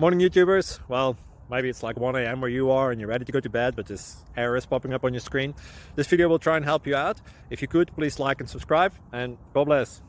Morning YouTubers. Well, maybe it's like 1 a.m. where you are and you're ready to go to bed, but this error is popping up on your screen. This video will try and help you out. If you could, please like and subscribe, and God bless.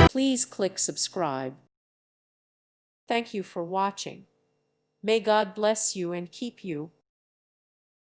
Please click subscribe. Thank you for watching. May God bless you and keep you.